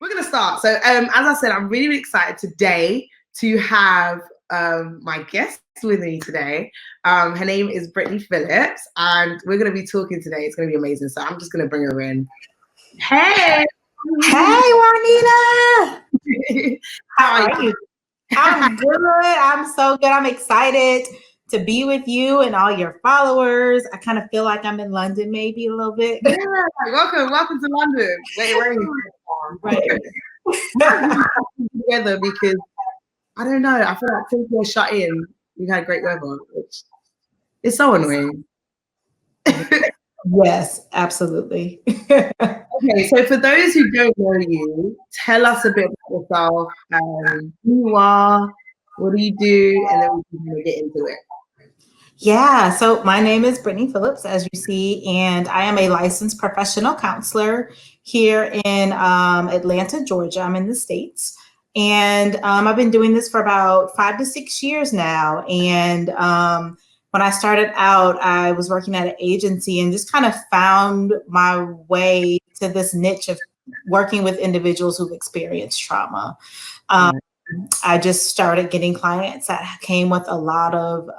We're going to start. So as I said, I'm really, really excited today to have my guest with me today. Her name is Brittany Phillips, and we're going to be talking today. It's going to be amazing. So I'm just going to bring her in. Hey! Hey, Juanita! How are you? I'm good. I'm so good. I'm excited to be with you and all your followers. I kind of feel like I'm in London, maybe a little bit. Yeah, welcome to London. Right. Together because I don't know. I feel like since we're shut in, we've had great weather, which is so annoying. Yes, absolutely. Okay, so for those who don't know you, tell us a bit about yourself, who you are, what do you do, and then we can get into it. Yeah, so my name is Brittany Phillips, as you see, and I am a licensed professional counselor here in Atlanta, Georgia. I'm in the States, and I've been doing this for about 5 to 6 years now. And when I started out, I was working at an agency and just kind of found my way to this niche of working with individuals who've experienced trauma. I just started getting clients that came with a lot of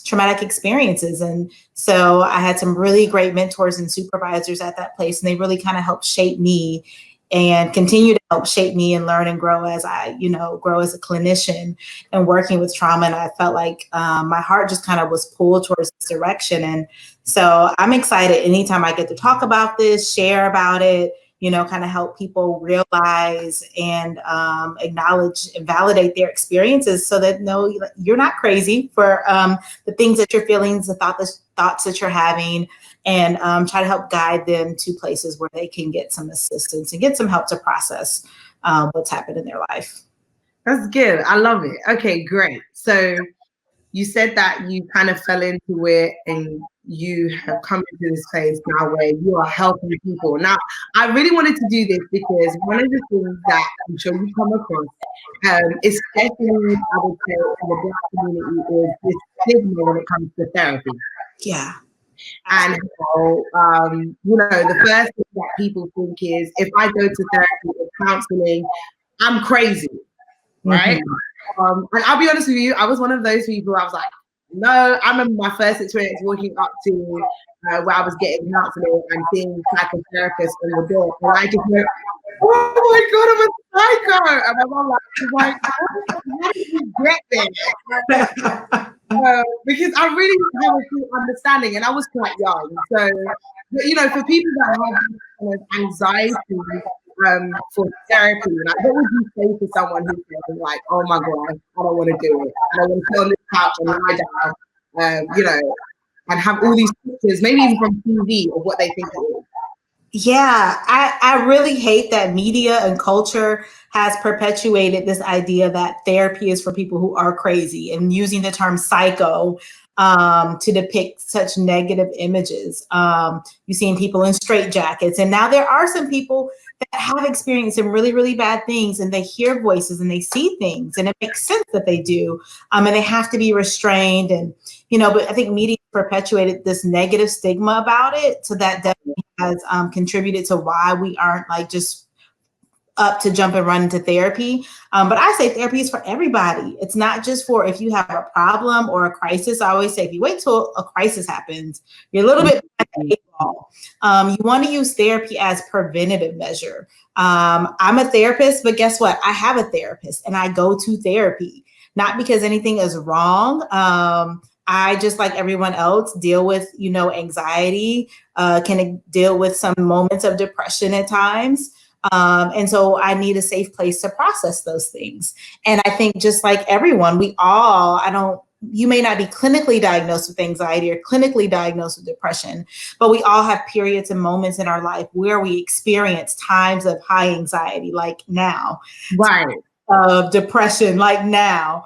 traumatic experiences. And so I had some really great mentors and supervisors at that place, and they really kind of helped shape me and continue to help shape me and learn and grow as I, grow as a clinician and working with trauma. And I felt like my heart just kind of was pulled towards this direction. And so I'm excited anytime I get to talk about this, share about it, kind of help people realize and acknowledge and validate their experiences so that no, you're not crazy for the things that you're feeling, the thoughts that you're having, and try to help guide them to places where they can get some assistance and get some help to process what's happened in their life. That's good. I love it. Okay, great. So you said that you kind of fell into it and you have come into this place now where you are helping people. Now, I really wanted to do this because one of the things that I'm sure you've come across, especially I would say in the Black community, is this stigma when it comes to therapy. Yeah. And how, the first thing that people think is if I go to therapy or counseling, I'm crazy, right? And I'll be honest with you, I was one of those people. I was like, no. I remember my first experience walking up to where I was getting counseling and seeing psychotherapists on the door, and I just went, "Oh my God, I'm a psycho!" And my mom like, "How did you get there?" Because I really didn't have a full understanding, and I was quite young. So, for people that have kind of anxiety for therapy, like, what would you say to someone who's like, "Oh my God, I don't want to do it. I don't want to sit on this couch and lie down," and have all these pictures, maybe even from TV, of what they think it is? Yeah, I really hate that media and culture has perpetuated this idea that therapy is for people who are crazy and using the term psycho to depict such negative images. You've seen people in straitjackets, and now there are some people that have experienced some really, really bad things, and they hear voices and they see things, and it makes sense that they do, and they have to be restrained. And but I think media perpetuated this negative stigma about it, so that definitely has contributed to why we aren't like just up to jump and run into therapy. But I say therapy is for everybody. It's not just for if you have a problem or a crisis. I always say if you wait till a crisis happens, you're a little bit back at the ball. You want to use therapy as preventative measure. I'm a therapist, but guess what? I have a therapist and I go to therapy, not because anything is wrong. I, just like everyone else, deal with, anxiety, can deal with some moments of depression at times. And so I need a safe place to process those things. And I think just like everyone, you may not be clinically diagnosed with anxiety or clinically diagnosed with depression, but we all have periods and moments in our life where we experience times of high anxiety, like now. Right. Of depression, like now,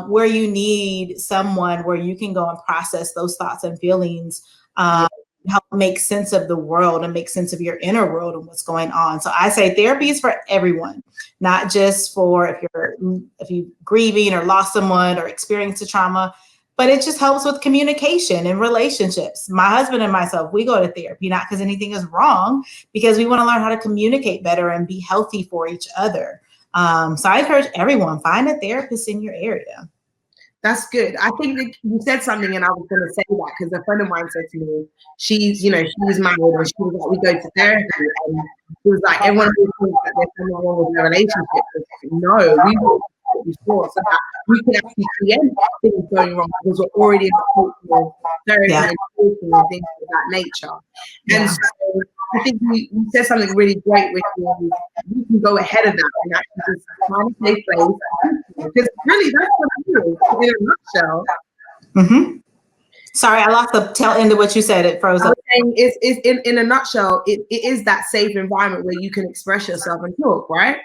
where you need someone where you can go and process those thoughts and feelings, help make sense of the world and make sense of your inner world and what's going on. So I say therapy is for everyone, not just for if you're grieving or lost someone or experienced a trauma. but it just helps with communication and relationships. My husband and myself, we go to therapy, not because anything is wrong, because we want to learn how to communicate better and be healthy for each other. So I encourage everyone, find a therapist in your area. That's good. I think that you said something, and I was going to say that because a friend of mine said to me, she's married, and she was like, we go to therapy, and she was like, everyone always thinks that there's something wrong with their relationship. No, we will before so that we can actually preempt things going wrong because we're already in the culture of therapy and talking and things of that nature. And so I think you said something really great, which is you can go ahead of that and actually just find a safe place. Because really, that's what it is in a nutshell. Mm-hmm. Sorry, I lost the tail end of what you said. It froze up. I was saying it's in a nutshell, it is that safe environment where you can express yourself and talk, right?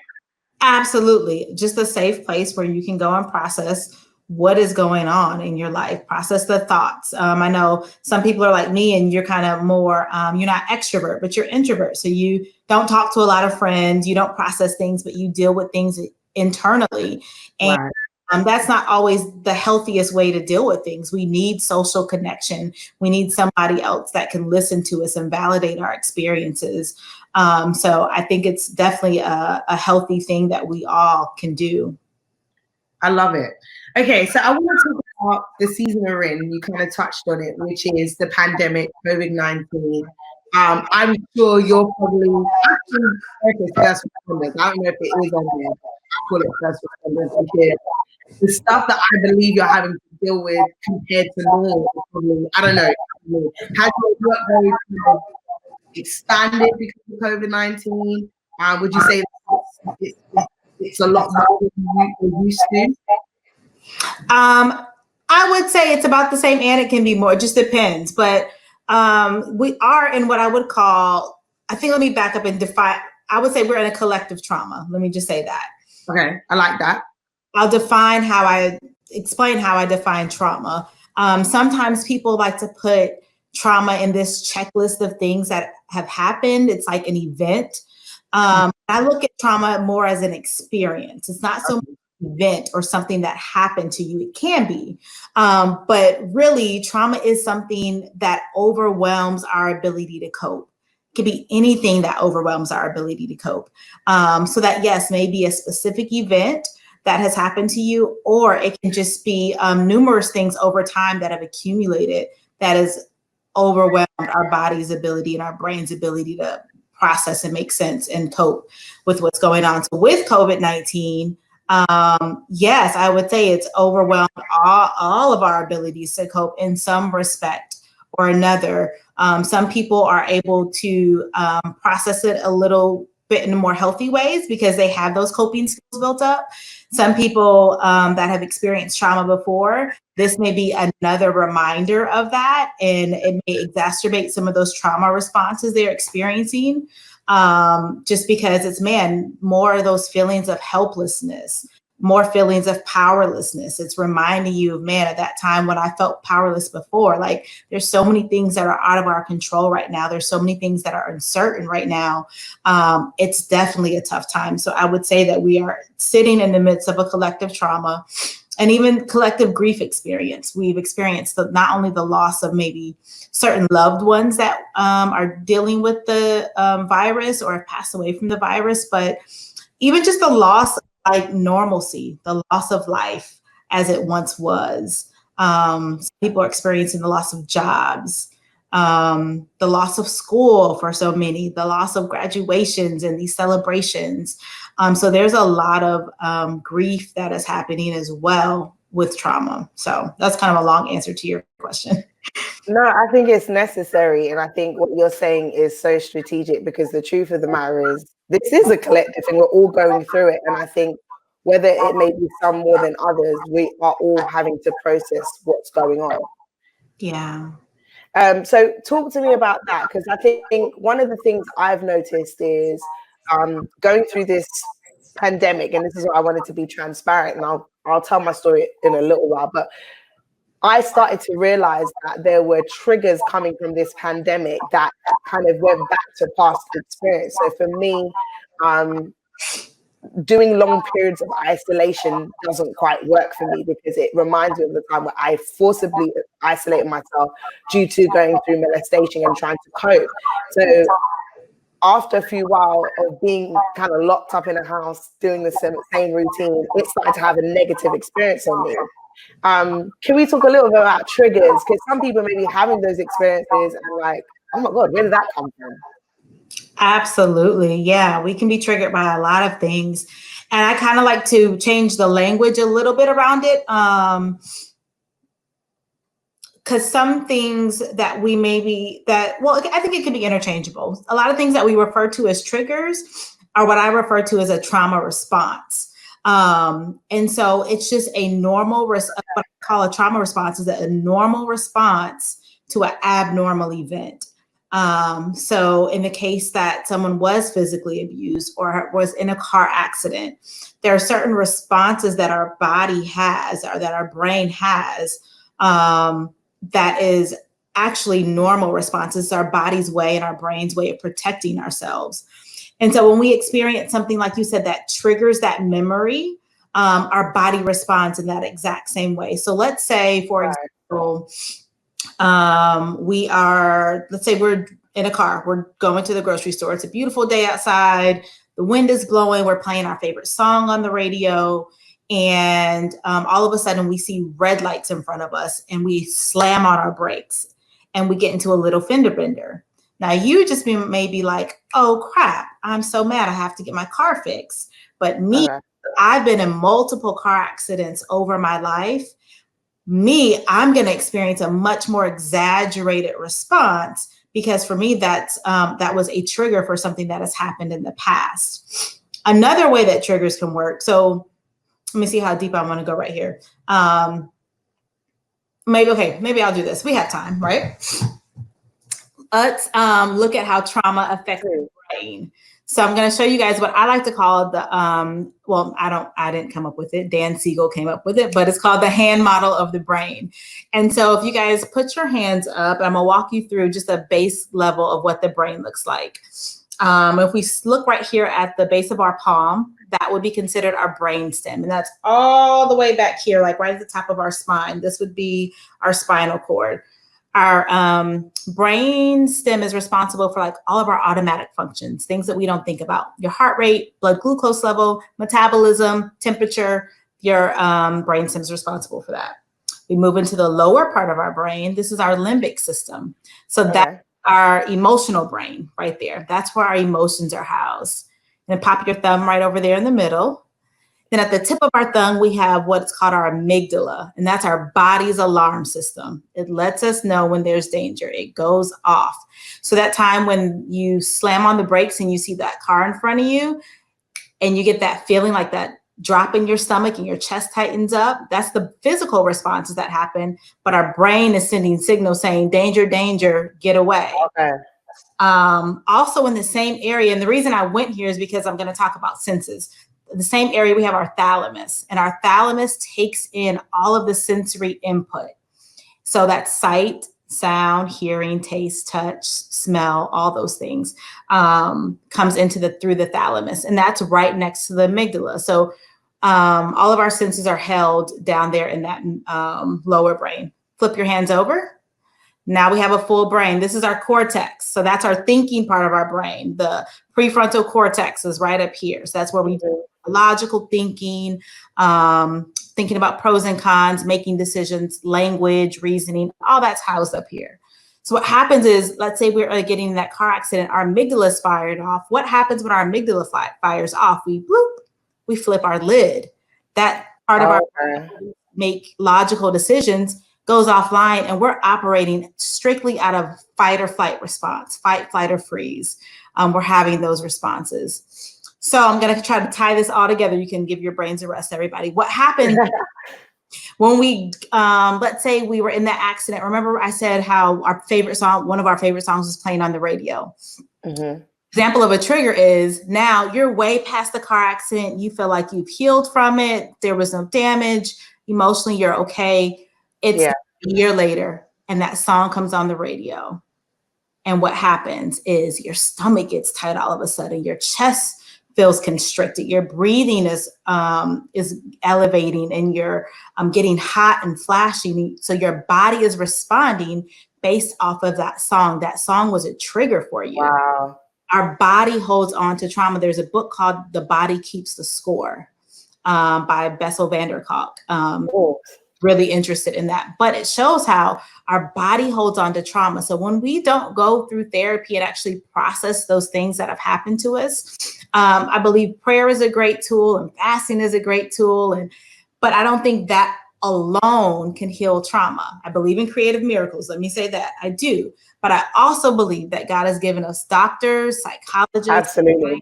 Absolutely. Just a safe place where you can go and process what is going on in your life, process the thoughts. I know some people are like me and you're kind of more, you're not extrovert, but you're introvert. So you don't talk to a lot of friends, you don't process things, but you deal with things internally. And that's not always the healthiest way to deal with things. We need social connection. We need somebody else that can listen to us and validate our experiences. So I think it's definitely a healthy thing that we all can do. I love it. Okay, so I want to talk about the season we're in. You kind of touched on it, which is the pandemic, COVID-19. I'm sure you're probably first responders. I don't know if it is on there. I call it first responders because the stuff that I believe you're having to deal with compared to normal, probably, I don't know. Has your work very kind of expanded because of COVID-19? Would you say it's a lot more than you used to? I would say it's about the same, and it can be more. It just depends. But we are in what I would call, I think, let me back up and define. I would say we're in a collective trauma. Let me just say that. Okay, I like that. I'll explain how I define trauma. Sometimes people like to put trauma in this checklist of things that have happened. It's like an event. I look at trauma more as an experience. It's not so much an event or something that happened to you. It can be, but really trauma is something that overwhelms our ability to cope. It could be anything that overwhelms our ability to cope. So that, yes, maybe a specific event that has happened to you, or it can just be numerous things over time that have accumulated that has overwhelmed our body's ability and our brain's ability to process and make sense and cope with what's going on. So with COVID-19, yes, I would say it's overwhelmed all of our abilities to cope in some respect or another. Some people are able to process it a little bit in more healthy ways because they have those coping skills built up. Some people that have experienced trauma before, this may be another reminder of that, and it may exacerbate some of those trauma responses they're experiencing, just because it's, more of those feelings of helplessness, more feelings of powerlessness. It's reminding you of, at that time when I felt powerless before, like there's so many things that are out of our control right now. There's so many things that are uncertain right now. It's definitely a tough time. So I would say that we are sitting in the midst of a collective trauma and even collective grief experience. We've experienced not only the loss of maybe certain loved ones that are dealing with the virus or have passed away from the virus, but even just the loss of like normalcy, the loss of life as it once was. People are experiencing the loss of jobs, the loss of school for so many, the loss of graduations and these celebrations. So there's a lot of grief that is happening as well with trauma. So that's kind of a long answer to your question. No, I think it's necessary. And I think what you're saying is so strategic, because the truth of the matter is this is a collective thing. We're all going through it. And I think whether it may be some more than others, we are all having to process what's going on. Yeah. So talk to me about that, because I think one of the things I've noticed is going through this pandemic, and this is what I wanted to be transparent, and I'll tell my story in a little while, but I started to realize that there were triggers coming from this pandemic that kind of went back to past experience. So for me, doing long periods of isolation doesn't quite work for me, because it reminds me of the time where I forcibly isolated myself due to going through molestation and trying to cope. So after a few while of being kind of locked up in a house, doing the same routine, it started to have a negative experience on me. Can we talk a little bit about triggers? Because some people may be having those experiences and like, oh my God, where did that come from? Absolutely. Yeah, we can be triggered by a lot of things. And I kind of like to change the language a little bit around it. Because some things that we I think it could be interchangeable. A lot of things that we refer to as triggers are what I refer to as a trauma response. And so it's just a normal, what I call a trauma response is a normal response to an abnormal event. So in the case that someone was physically abused or was in a car accident, there are certain responses that our body has or that our brain has that is actually normal responses, our body's way and our brain's way of protecting ourselves. And so when we experience something like you said that triggers that memory, our body responds in that exact same way. So let's say, for example, let's say we're in a car, we're going to the grocery store. It's a beautiful day outside. The wind is blowing. We're playing our favorite song on the radio. And all of a sudden we see red lights in front of us and we slam on our brakes and we get into a little fender bender. Now you just may be like, oh crap, I'm so mad. I have to get my car fixed. But me, I've been in multiple car accidents over my life. I'm going to experience a much more exaggerated response because for me, that was a trigger for something that has happened in the past. Another way that triggers can work. So let me see how deep I want to go right here. Maybe I'll do this. We have time, right? Let's look at how trauma affects the brain. So I'm going to show you guys what I like to call the, I didn't come up with it. Dan Siegel came up with it, but it's called the hand model of the brain. And so if you guys put your hands up, I'm going to walk you through just a base level of what the brain looks like. If we look right here at the base of our palm, that would be considered our brain stem. And that's all the way back here, like right at the top of our spine. This would be our spinal cord. Our brain stem is responsible for like all of our automatic functions, things that we don't think about. Your heart rate, blood glucose level, metabolism, temperature, your brain stem is responsible for that. We move into the lower part of our brain. This is our limbic system. So that's our emotional brain right there. That's where our emotions are housed. And pop your thumb right over there in the middle. Then at the tip of our thumb, we have what's called our amygdala, and that's our body's alarm system. It lets us know when there's danger. It goes off. So that time when you slam on the brakes and you see that car in front of you and you get that feeling like that drop in your stomach and your chest tightens up, that's the physical responses that happen. But our brain is sending signals saying, danger, danger, get away. Okay. Also in the same area, and the reason I went here is because I'm going to talk about senses. The same area, we have our thalamus, and our thalamus takes in all of the sensory input. So that's sight, sound, hearing, taste, touch, smell, all those things comes through the thalamus, and that's right next to the amygdala. So all of our senses are held down there in that lower brain. Flip your hands over. Now we have a full brain. This is our cortex. So that's our thinking part of our brain. The prefrontal cortex is right up here. So that's where we do logical thinking, thinking about pros and cons, making decisions, language, reasoning, all that's housed up here. So what happens is, let's say we're getting in that car accident, our amygdala is fired off. What happens when our amygdala fires off? We flip our lid. That part of our brain make logical decisions goes offline, and we're operating strictly out of fight or flight response, fight, flight, or freeze. We're having those responses. So I'm going to try to tie this all together. You can give your brains a rest, everybody. What happens when we, let's say we were in that accident. Remember I said how our favorite song, one of our favorite songs was playing on the radio. Mm-hmm. Example of a trigger is now you're way past the car accident. You feel like you've healed from it. There was no damage. Emotionally, you're okay. It's a year later and that song comes on the radio. And what happens is your stomach gets tight all of a sudden. Your chest feels constricted. Your breathing is elevating, and you're getting hot and flashing. So your body is responding based off of that song. That song was a trigger for you. Wow. Our body holds on to trauma. There's a book called The Body Keeps the Score by Bessel van der Kolk. Really interested in that. But it shows how our body holds on to trauma. So when we don't go through therapy and actually process those things that have happened to us, I believe prayer is a great tool and fasting is a great tool. But I don't think that alone can heal trauma. I believe in creative miracles. Let me say that. I do. But I also believe that God has given us doctors, psychologists, absolutely,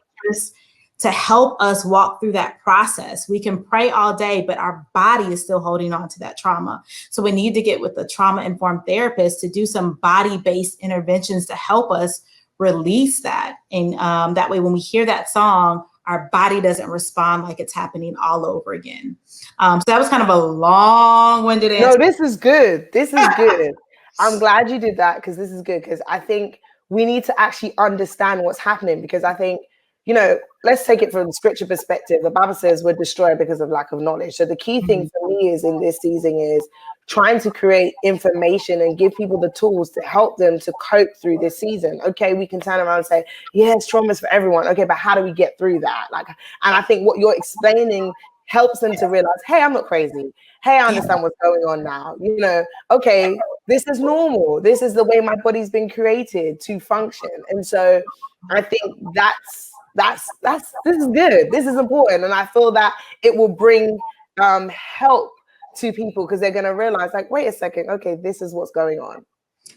to help us walk through that process. We can pray all day, but our body is still holding on to that trauma. So we need to get with a trauma-informed therapist to do some body-based interventions to help us release that. And that way, when we hear that song, our body doesn't respond like it's happening all over again. So that was kind of a long-winded answer. No, this is good. This is good. I'm glad you did that, because this is good, because I think we need to actually understand what's happening, because I think, you know, let's take it from the scripture perspective. The Bible says we're destroyed because of lack of knowledge. So the key thing for me is in this season is trying to create information and give people the tools to help them to cope through this season. Okay, we can turn around and say, yes, trauma's for everyone. Okay, but how do we get through that? And I think what you're explaining helps them to realize, hey, I'm not crazy. Hey, I understand what's going on now. You know, okay, this is normal. This is the way my body's been created to function. And so I think this is good. This is important. And I feel that it will bring help to people, because they're going to realize, like, wait a second, okay, this is what's going on.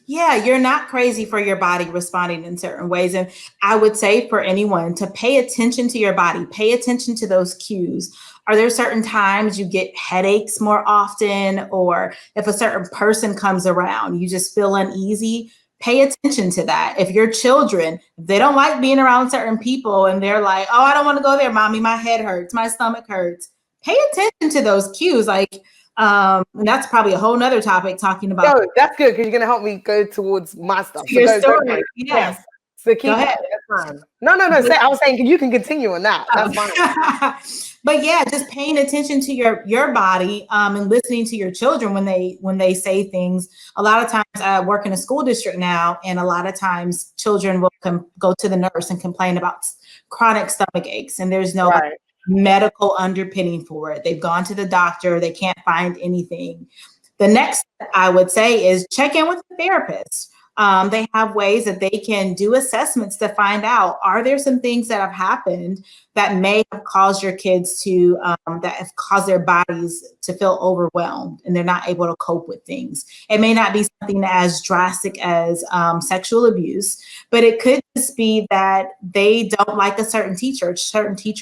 Yeah, you're not crazy for your body responding in certain ways. And I would say for anyone to pay attention to your body, pay attention to those cues. Are there certain times you get headaches more often, or if a certain person comes around, you just feel uneasy? Pay attention to that. If your children, if they don't like being around certain people and they're like, oh, I don't want to go there, mommy, my head hurts, my stomach hurts. Pay attention to those cues. Like, and that's probably a whole nother topic talking about. No, that's good, because you're going to help me go towards my stuff. So your story. Yes. So keep it. That's fine. No. I was saying you can continue on that. That's fine. But yeah, just paying attention to your body and listening to your children when they say things. A lot of times I work in a school district now, and a lot of times children will go to the nurse and complain about chronic stomach aches, and there's no medical underpinning for it. They've gone to the doctor, they can't find anything. The next I would say is check in with the therapist. They have ways that they can do assessments to find out, are there some things that have happened that may have caused your kids to, that have caused their bodies to feel overwhelmed and they're not able to cope with things. It may not be something as drastic as sexual abuse, but it could just be that they don't like a certain teacher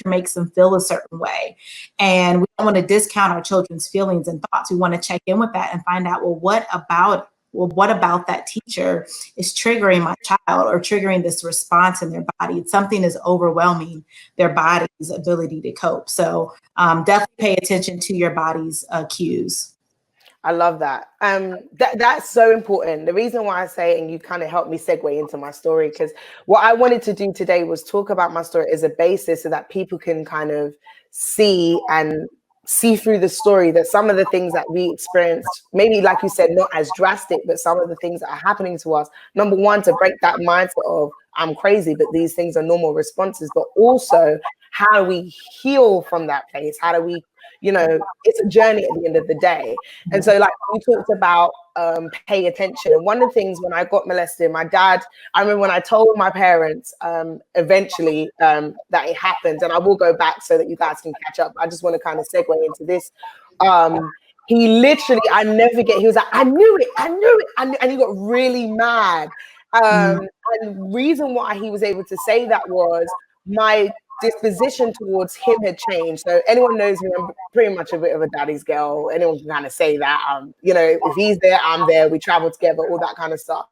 makes them feel a certain way. And we don't want to discount our children's feelings and thoughts. We want to check in with that and find out, what about that teacher is triggering my child or triggering this response in their body? Something is overwhelming their body's ability to cope. So definitely pay attention to your body's cues. I love that. That's so important. The reason why I say, and you kind of helped me segue into my story, because what I wanted to do today was talk about my story as a basis so that people can kind of see through the story that some of the things that we experienced, maybe like you said, not as drastic, but some of the things that are happening to us, number one, to break that mindset of I'm crazy, but these things are normal responses, but also how do we heal from that place? How do we, it's a journey at the end of the day. And so like you talked about pay attention. And one of the things when I got molested, my dad, I remember when I told my parents eventually that it happened, and I will go back so that you guys can catch up. I just want to kind of segue into this. He literally, he was like, I knew it. And he got really mad. And the reason why he was able to say that was my disposition towards him had changed. So anyone knows me, I'm pretty much a bit of a daddy's girl. Anyone can kind of say that. If he's there, I'm there. We travel together, all that kind of stuff.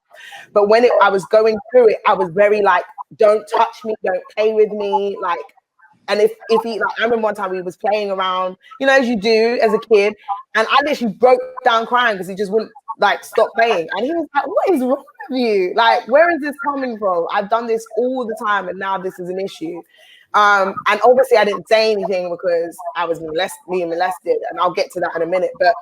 But when I was going through it, I was very like, don't touch me, don't play with me, like. And if he, like, I remember one time we was playing around, as you do as a kid, and I literally broke down crying because he just wouldn't like stop playing. And he was like, what is wrong with you? Like, where is this coming from? I've done this all the time, and now this is an issue. And obviously I didn't say anything because I was being molested, and I'll get to that in a minute. But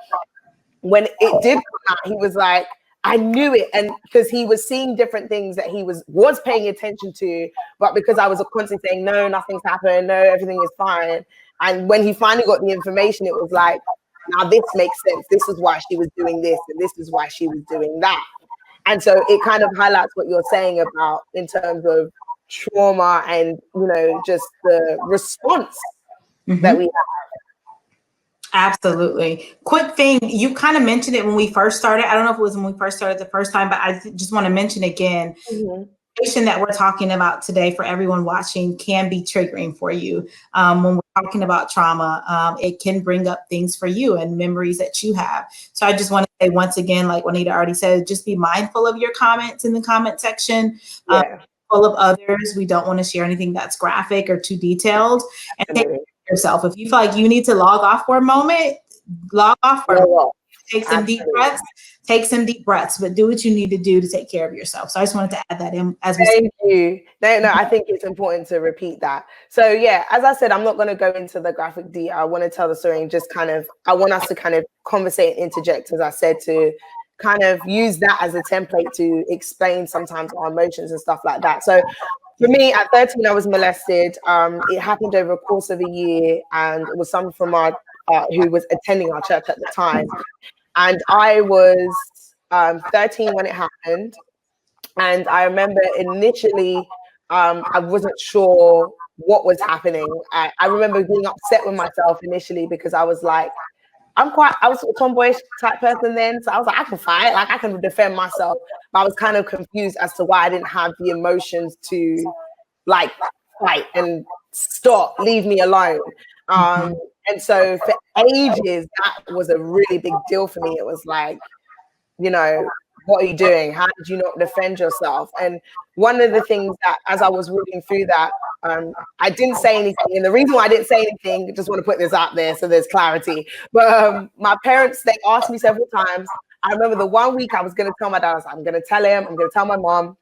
when it did come out, he was like, I knew it. And because he was seeing different things that he was paying attention to, but because I was constantly saying, no, nothing's happened, no, everything is fine. And when he finally got the information, it was like, now this makes sense. This is why she was doing this, and this is why she was doing that. And so it kind of highlights what you're saying about in terms of trauma and, you know, just the response that we have. Absolutely. Quick thing, you kind of mentioned it when we first started. I don't know if it was when we first started the first time, but I just want to mention again, the information that we're talking about today for everyone watching can be triggering for you. When we're talking about trauma, it can bring up things for you and memories that you have. So I just want to say once again, like Juanita already said, just be mindful of your comments in the comment section. Full of others. We don't want to share anything that's graphic or too detailed. And take care of yourself. If you feel like you need to log off for a moment, log off for a moment. Take some deep breaths. Take some deep breaths, but do what you need to do to take care of yourself. So I just wanted to add that in as we Thank you. No, I think it's important to repeat that. So yeah, as I said, I'm not going to go into the graphic detail. I want to tell the story and just kind of, I want us to kind of conversate and interject, as I said, to kind of use that as a template to explain sometimes our emotions and stuff like that. So for me, at 13, I was molested. It happened over a course of a year, and it was someone from our who was attending our church at the time. And I was 13 when it happened. And I remember initially, I wasn't sure what was happening. I remember being upset with myself initially because I was like, I was a tomboyish type person then. So I was like, I can fight, like I can defend myself. But I was kind of confused as to why I didn't have the emotions to like fight and stop, leave me alone. And so for ages, that was a really big deal for me. It was like, you know, what are you doing? How did you not defend yourself? And one of the things that, as I was walking through that, I didn't say anything. And the reason why I didn't say anything, just want to put this out there so there's clarity. But my parents, they asked me several times. I remember the one week I was going to tell my dad, I was like, I'm going to tell him, I'm going to tell my mom.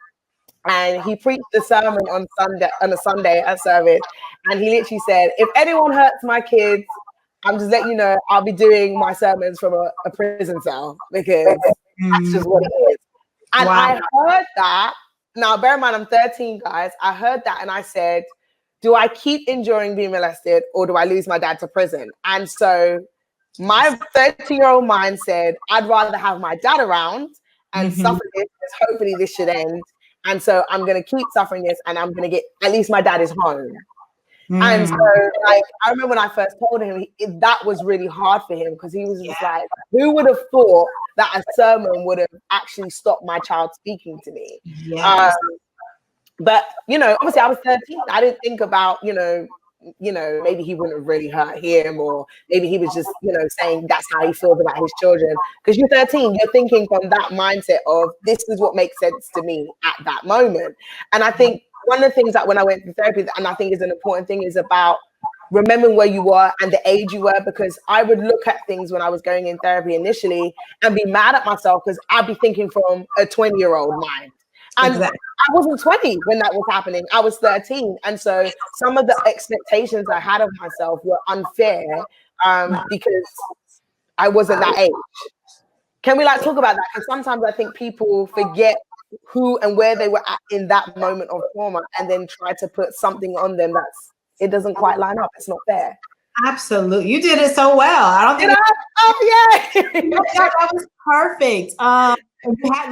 And he preached the sermon on a Sunday at service. And he literally said, if anyone hurts my kids, I'm just letting you know, I'll be doing my sermons from a prison cell, because that's just what it is. And I heard that. Now, bear in mind, I'm 13, guys. I heard that and I said, do I keep enduring being molested or do I lose my dad to prison? And so my 13-year-old mind said, I'd rather have my dad around and suffer this, because hopefully this should end. And so I'm going to keep suffering this, and I'm going to get, at least my dad is home. And so, like, I remember when I first told him, that was really hard for him, because he was just like, who would have thought that a sermon would have actually stopped my child speaking to me? But, you know, obviously I was 13. I didn't think about, you know, maybe he wouldn't have really hurt him, or maybe he was just, you know, saying that's how he feels about his children. Because you're 13, you're thinking from that mindset of, this is what makes sense to me at that moment. And I think one of the things that when I went to therapy, and I think is an important thing, is about remembering where you were and the age you were, because I would look at things when I was going in therapy initially and be mad at myself because I'd be thinking from a 20-year-old mind. And I wasn't 20 when that was happening. I was 13. And so some of the expectations I had of myself were unfair because I wasn't that age. Can we like talk about that? Because sometimes I think people forget who and where they were at in that moment of trauma, and then try to put something on them it doesn't quite line up. It's not fair. Absolutely. You did it so well. I don't think that was perfect. Let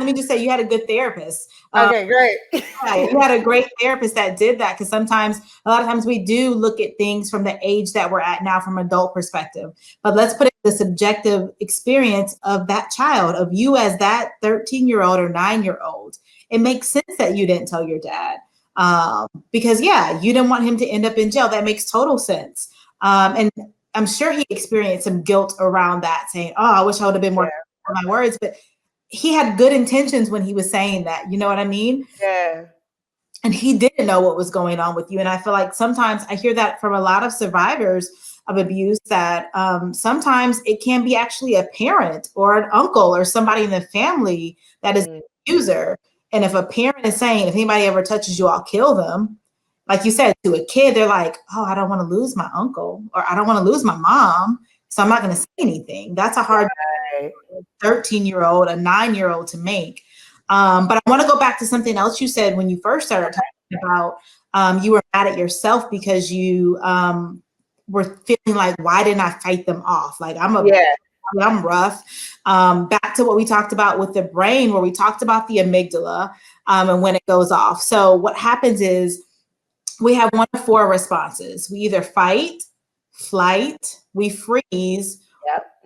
me just say, you had a good therapist. Okay, great. You had a great therapist that did that, because a lot of times we do look at things from the age that we're at now from adult perspective. But let's put it in the subjective experience of that child, of you as that 13-year-old or 9-year-old. It makes sense that you didn't tell your dad because, you didn't want him to end up in jail. That makes total sense. And I'm sure he experienced some guilt around that, saying, oh, I wish I would have been more careful with my words. But he had good intentions when he was saying that. You know what I mean? Yeah. And he didn't know what was going on with you. And I feel like sometimes I hear that from a lot of survivors of abuse, that sometimes it can be actually a parent or an uncle or somebody in the family that is an abuser. And if a parent is saying, if anybody ever touches you, I'll kill them, like you said, to a kid, they're like, oh, I don't want to lose my uncle, or I don't want to lose my mom, so I'm not going to say anything. That's a hard 13-year-old, a 9-year-old to make. But I want to go back to something else you said when you first started talking about you were mad at yourself because you were feeling like, why didn't I fight them off? Like, I'm rough. Back to what we talked about with the brain, where we talked about the amygdala and when it goes off. So what happens is we have one of four responses. We either fight, flight, we freeze.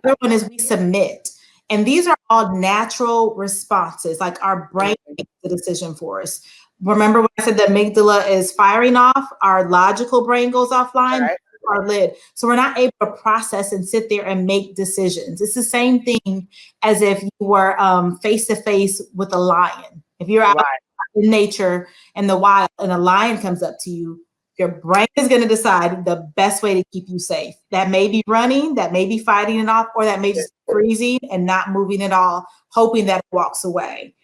The other one is we submit. And these are all natural responses, like our brain makes the decision for us. Remember when I said the amygdala is firing off, our logical brain goes offline, our lid. So we're not able to process and sit there and make decisions. It's the same thing as if you were face to face with a lion. If you're out in nature and the wild and a lion comes up to you, your brain is going to decide the best way to keep you safe. That may be running, that may be fighting it off, or that may just be freezing and not moving at all, hoping that it walks away.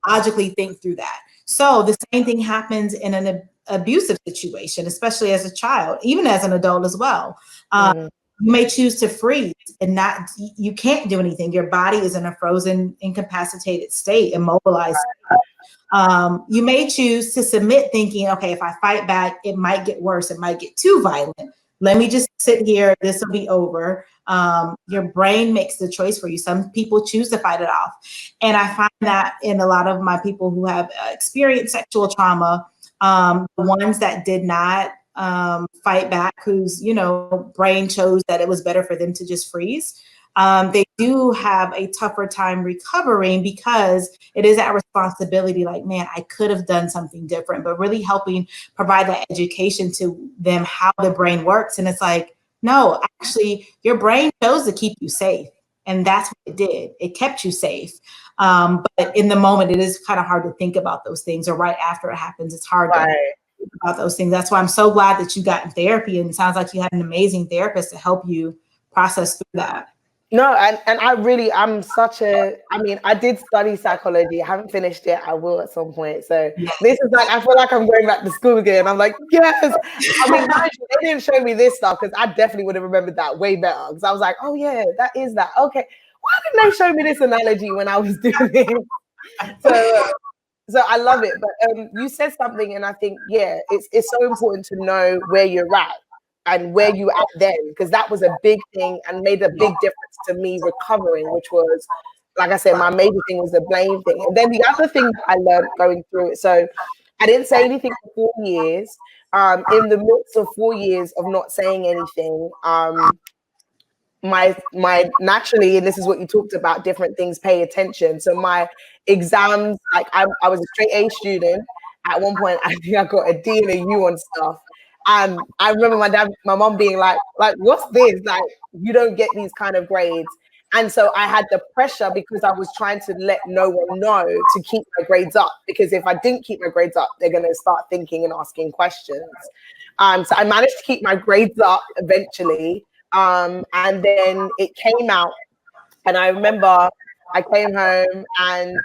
Logically think through that. So the same thing happens in an abusive situation, especially as a child, even as an adult as well. You may choose to freeze and you can't do anything. Your body is in a frozen, incapacitated state, immobilized. You may choose to submit thinking, okay, if I fight back, it might get worse. It might get too violent. Let me just sit here. This will be over. Your brain makes the choice for you. Some people choose to fight it off. And I find that in a lot of my people who have experienced sexual trauma, the ones that did not fight back, whose, brain chose that it was better for them to just freeze, they do have a tougher time recovering because it is that responsibility, like, man, I could have done something different, but really helping provide that education to them, how the brain works. And it's like, no, actually, your brain chose to keep you safe. And that's what it did. It kept you safe. But in the moment, it is kind of hard to think about those things, or right after it happens, it's hard to think about those things. That's why I'm so glad that you got in therapy. And it sounds like you had an amazing therapist to help you process through that. No, and I did study psychology. I haven't finished it. I will at some point. So this is like, I feel like I'm going back to school again. I'm like, yes. I mean, they didn't show me this stuff because I definitely would have remembered that way better. Because I was like, oh yeah, that is that. Okay. Why didn't they show me this analogy when I was doing it? So I love it. But you said something, and I think, it's so important to know where you're at and where you at then, because that was a big thing and made a big difference to me recovering, which was, like I said, my major thing was the blame thing. And then the other thing that I learned going through it, so I didn't say anything for 4 years. In the midst of 4 years of not saying anything, my naturally, and this is what you talked about, different things pay attention. So my exams, like I was a straight A student. At one point, I think I got a D and a U on stuff. And I remember my mom being like, what's this? Like, you don't get these kind of grades. And so I had the pressure because I was trying to let no one know to keep my grades up. Because if I didn't keep my grades up, they're going to start thinking and asking questions. So I managed to keep my grades up eventually. And then it came out. And I remember I came home and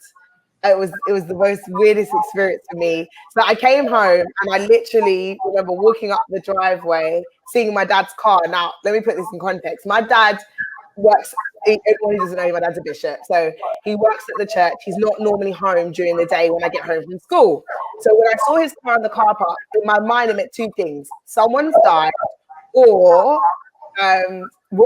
it was the most weirdest experience for me. So I came home and I literally remember walking up the driveway, seeing my dad's car. Now, let me put this in context. My dad works, everyone who doesn't know, my dad's a bishop. So he works at the church. He's not normally home during the day when I get home from school. So when I saw his car in the car park, in my mind, it meant two things. Someone's died, or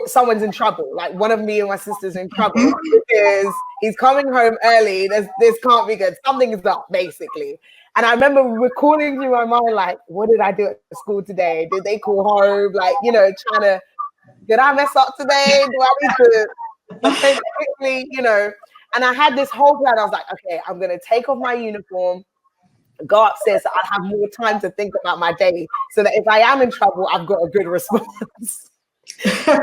someone's in trouble. Like one of me and my sister's in trouble because he's coming home early. This can't be good. Something is up, basically. And I remember recalling through my mind, like, what did I do at school today? Did they call home? Like, trying to, did I mess up today? Do I need to think quickly? And I had this whole plan. I was like, okay, I'm going to take off my uniform, go upstairs so I have more time to think about my day so that if I am in trouble, I've got a good response. I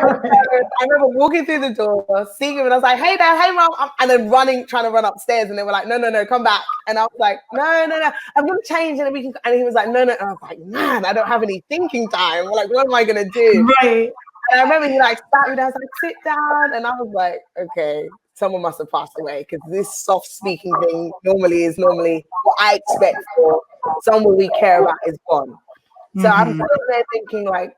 remember walking through the door, seeing him, and I was like, hey dad, hey mom, and then trying to run upstairs, and they were like, no, come back. And I was like, no, I'm gonna change, and he was like, no. And I was like, man, I don't have any thinking time. Like, what am I gonna do? Right. And I remember he like sat me down, I was like, sit down, and I was like, okay, someone must have passed away, because this soft speaking thing normally what I expect for someone we care about is gone. So I'm sitting there thinking, like,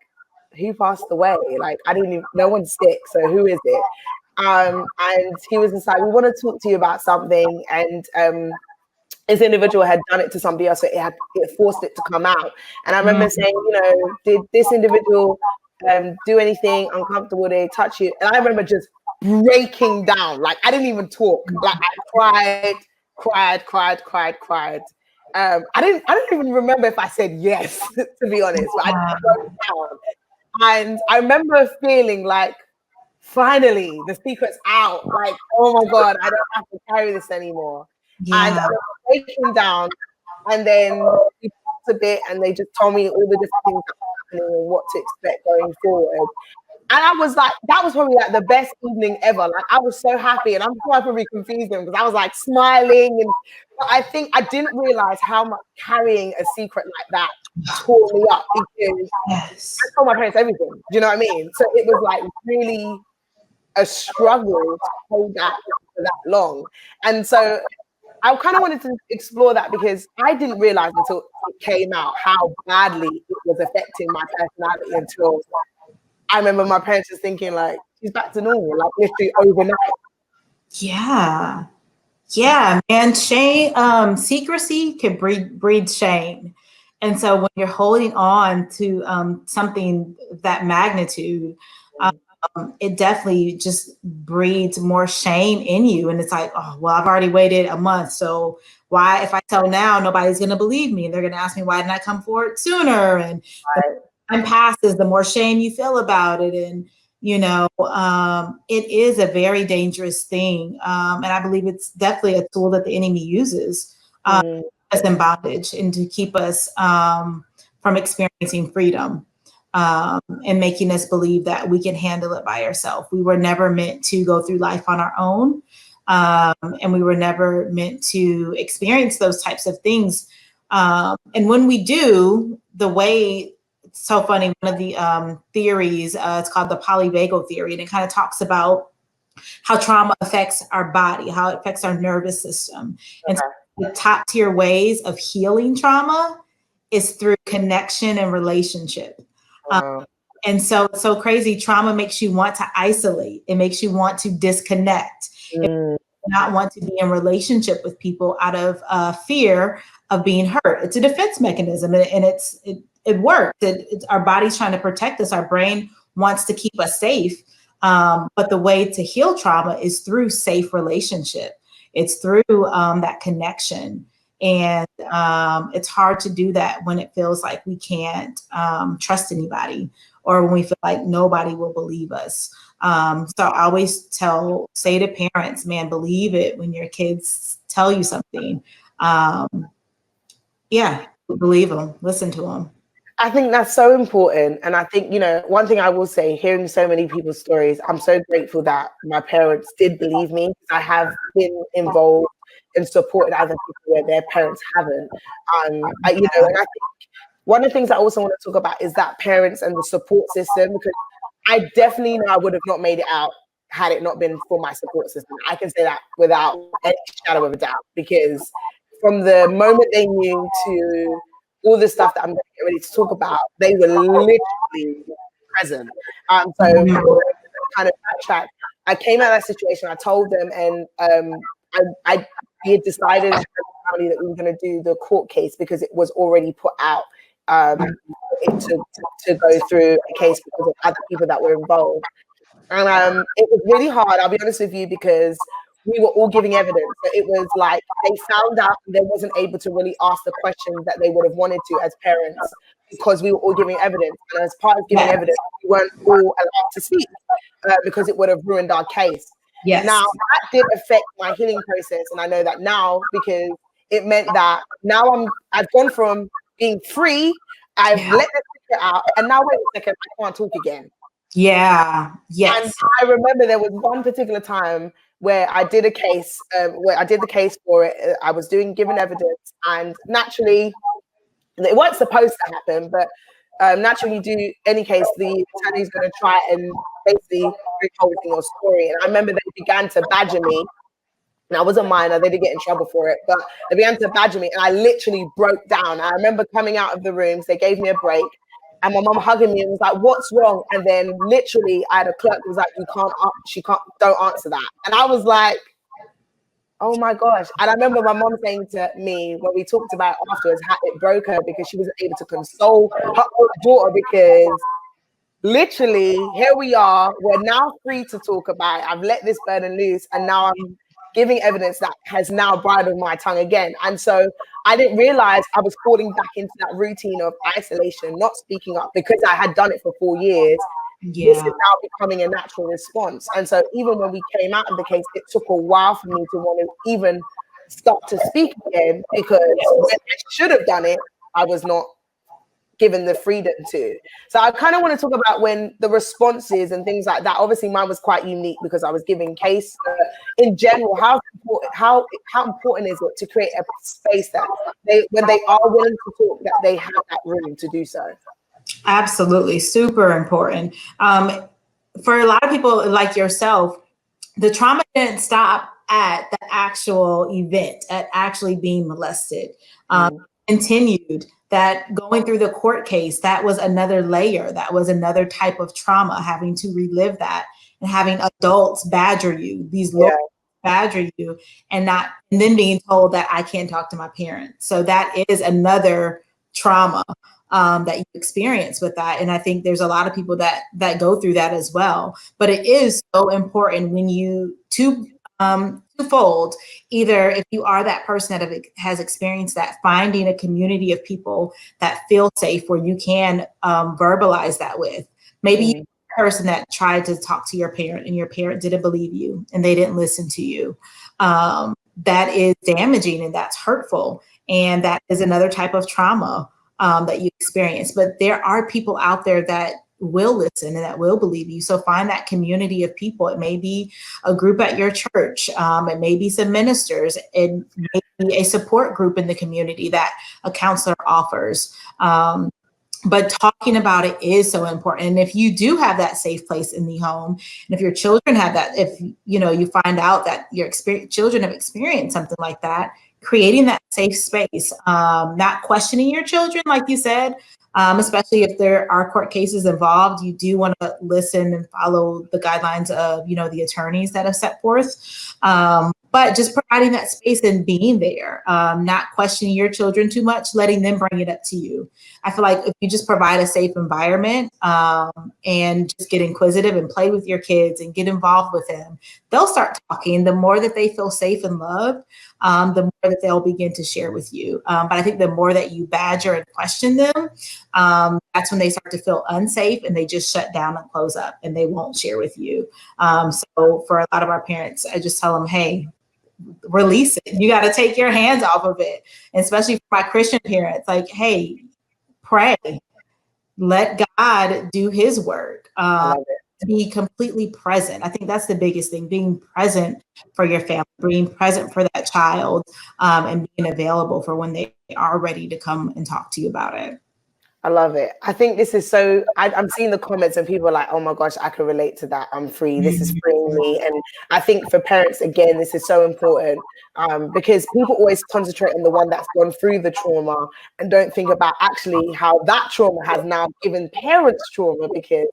who passed away? Like, I didn't even, no one's sick, so who is it? And he was just like, we want to talk to you about something. And this individual had done it to somebody else, so it forced it to come out. And I remember saying, you know, did this individual do anything uncomfortable? Did they touch you? And I remember just breaking down. Like, I didn't even talk. Like, I cried. I don't even remember if I said yes, to be honest, but I broke down. And I remember feeling like, finally, the secret's out. Like, oh my God, I don't have to carry this anymore. And I was breaking down, and then we talked a bit, and they just told me all the different things that were happening and what to expect going forward. And I was like, that was probably like the best evening ever. Like, I was so happy, and I'm sure I probably confused them because I was like smiling. And I think I didn't realize how much carrying a secret like that tore me up, because I told my parents everything. Do you know what I mean? So it was like really a struggle to hold that for that long. And so I kind of wanted to explore that, because I didn't realize until it came out how badly it was affecting my personality, until I remember my parents just thinking, like, she's back to normal, like literally overnight. Yeah, man. Shame, secrecy can breed shame. And so when you're holding on to something that magnitude, it definitely just breeds more shame in you. And it's like, oh, well, I've already waited a month. So why, if I tell now, nobody's going to believe me. And they're going to ask me, why didn't I come forward sooner? And the time passes, the more shame you feel about it. And, you know, it is a very dangerous thing. And I believe it's definitely a tool that the enemy uses us in bondage and to keep us from experiencing freedom. And making us believe that we can handle it by ourselves. We were never meant to go through life on our own. And we were never meant to experience those types of things. And when we do, the way, it's so funny, one of the theories, it's called the Polyvagal Theory, and it kind of talks about how trauma affects our body, how it affects our nervous system. And so the top tier ways of healing trauma is through connection and relationship. And so it's so crazy. Trauma makes you want to isolate. It makes you want to disconnect. Not want to be in relationship with people out of fear of being hurt. It's a defense mechanism, and it works. It's our body's trying to protect us. Our brain wants to keep us safe. But the way to heal trauma is through safe relationship. It's through that connection. And it's hard to do that when it feels like we can't trust anybody, or when we feel like nobody will believe us. So I always say to parents, man, believe it when your kids tell you something. Believe them, listen to them. I think that's so important. And I think, you know, one thing I will say, hearing so many people's stories, I'm so grateful that my parents did believe me. I have been involved and supported other people where their parents haven't. And I think one of the things I also want to talk about is that parents and the support system, because I definitely know I would have not made it out had it not been for my support system. I can say that without any shadow of a doubt, because from the moment they knew to all the stuff that I'm going to get ready to talk about, they were literally present. So kind of backtrack. I came out of that situation, I told them, and we had decided that we were going to do the court case because it was already put out to go through a case because of other people that were involved. And it was really hard, I'll be honest with you, because we were all giving evidence. So it was like they found out they wasn't able to really ask the questions that they would have wanted to as parents because we were all giving evidence. And as part of giving evidence, we weren't all allowed to speak because it would have ruined our case. Yes. Now, that did affect my healing process. And I know that now because it meant that now I've gone from being free, I've let the secret out, and now wait a second, I can't talk again. Yeah. Yes. And I remember there was one particular time where I did a case, where I did the case for it. I was giving evidence, and naturally, it wasn't supposed to happen, but naturally, you do any case, the attorney's going to try and basically recount your story. And I remember they began to badger me And I was a minor, they did get in trouble for it, but they began to badger me and I literally broke down. I remember coming out of the rooms, they gave me a break and my mom hugging me and was like, what's wrong? And then literally I had a clerk who was like, don't answer that. And I was like, oh my gosh. And I remember my mom saying to me when we talked about it afterwards, how it broke her because she wasn't able to console her own daughter because literally here we are, we're now free to talk about it. I've let this burden loose and now I'm giving evidence that has now bridled my tongue again. And so I didn't realize I was falling back into that routine of isolation, not speaking up because I had done it for 4 years. Yeah. This is now becoming a natural response. And so even when we came out of the case, it took a while for me to want to even start to speak again because when I should have done it, I was not given the freedom to. So I kind of want to talk about when the responses and things like that. Obviously mine was quite unique because I was giving case. In general, how important is it to create a space that when they are willing to talk, that they have that room to do so? Absolutely, super important. For a lot of people like yourself, the trauma didn't stop at the actual event, at actually being molested. Continued that going through the court case, that was another layer, that was another type of trauma, having to relive that and having adults badger you, these lawyers badger you, and then being told that I can't talk to my parents. So that is another trauma that you experience with that. And I think there's a lot of people that go through that as well. But it is so important when you twofold, either if you are that person that has experienced that, finding a community of people that feel safe where you can verbalize that with. Maybe you're the person that tried to talk to your parent and your parent didn't believe you and they didn't listen to you. That is damaging and that's hurtful. And that is another type of trauma that you experience. But there are people out there that will listen and that will believe you. So find that community of people. It may be a group at your church. It may be some ministers. It may be a support group in the community that a counselor offers. But talking about it is so important. And if you do have that safe place in the home, and if your children have that, if you find out that your children have experienced something like that, creating that safe space, not questioning your children, like you said, especially if there are court cases involved, you do want to listen and follow the guidelines of, the attorneys that have set forth. But just providing that space and being there, not questioning your children too much, letting them bring it up to you. I feel like if you just provide a safe environment and just get inquisitive and play with your kids and get involved with them, they'll start talking. The more that they feel safe and loved, the more that they'll begin to share with you. But I think the more that you badger and question them, that's when they start to feel unsafe and they just shut down and close up and they won't share with you. So for a lot of our parents, I just tell them, hey, release it. You got to take your hands off of it. And especially for my Christian parents, like, hey, pray, let God do his work. Be completely present. I think that's the biggest thing, being present for your family, being present for that child, and being available for when they are ready to come and talk to you about it. I love it. I think this is so, I'm seeing the comments and people are like, oh my gosh, I can relate to that. I'm free. This is freeing me. And I think for parents, again, this is so important because people always concentrate on the one that's gone through the trauma and don't think about actually how that trauma has now given parents trauma, because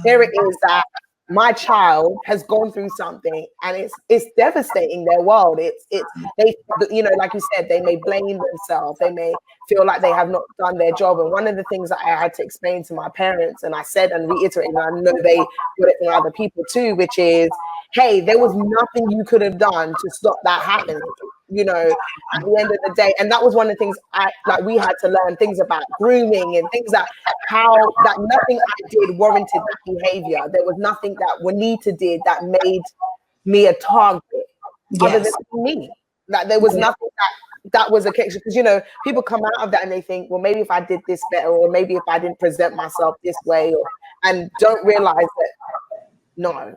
here it is that my child has gone through something and it's devastating their world. They, like you said, they may blame themselves. They may feel like they have not done their job. And one of the things that I had to explain to my parents, and I said and reiterated, and I know they got it from other people too, which is, hey, there was nothing you could have done to stop that happening. At the end of the day. And that was one of the things we had to learn, things about grooming and things that nothing I did warranted that behavior. There was nothing that Juanita did that made me a target other than me. That there was nothing that was a case, because people come out of that and they think, well, maybe if I did this better, or maybe if I didn't present myself this way, and don't realize that no.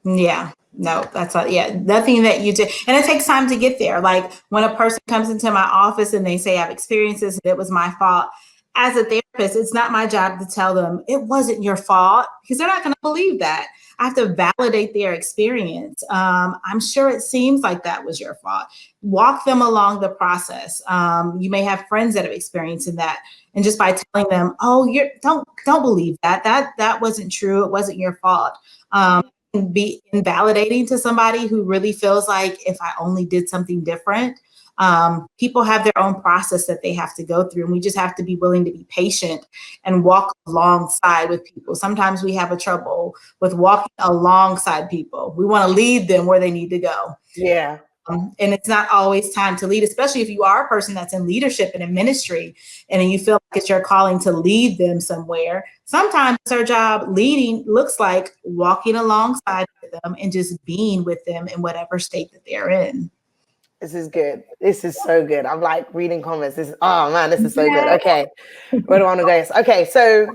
Yeah, no, that's nothing that you did. And it takes time to get there. Like when a person comes into my office and they say, I've experienced this, and it was my fault. As a therapist, it's not my job to tell them it wasn't your fault, because they're not going to believe that. I have to validate their experience. I'm sure it seems like that was your fault. Walk them along the process. You may have friends that have experienced in that. And just by telling them, oh, don't believe that. That wasn't true. It wasn't your fault. Be invalidating to somebody who really feels like, if I only did something different. People have their own process that they have to go through, and we just have to be willing to be patient and walk alongside with people. Sometimes we have a trouble with walking alongside people. We want to lead them where they need to go. Yeah. And it's not always time to lead, especially if you are a person that's in leadership and in ministry, and you feel like it's your calling to lead them somewhere. Sometimes our job leading looks like walking alongside them and just being with them in whatever state that they're in. This is good. This is so good. I'm like reading comments. Oh man, this is so good. Okay. Where do I want to go? Okay. So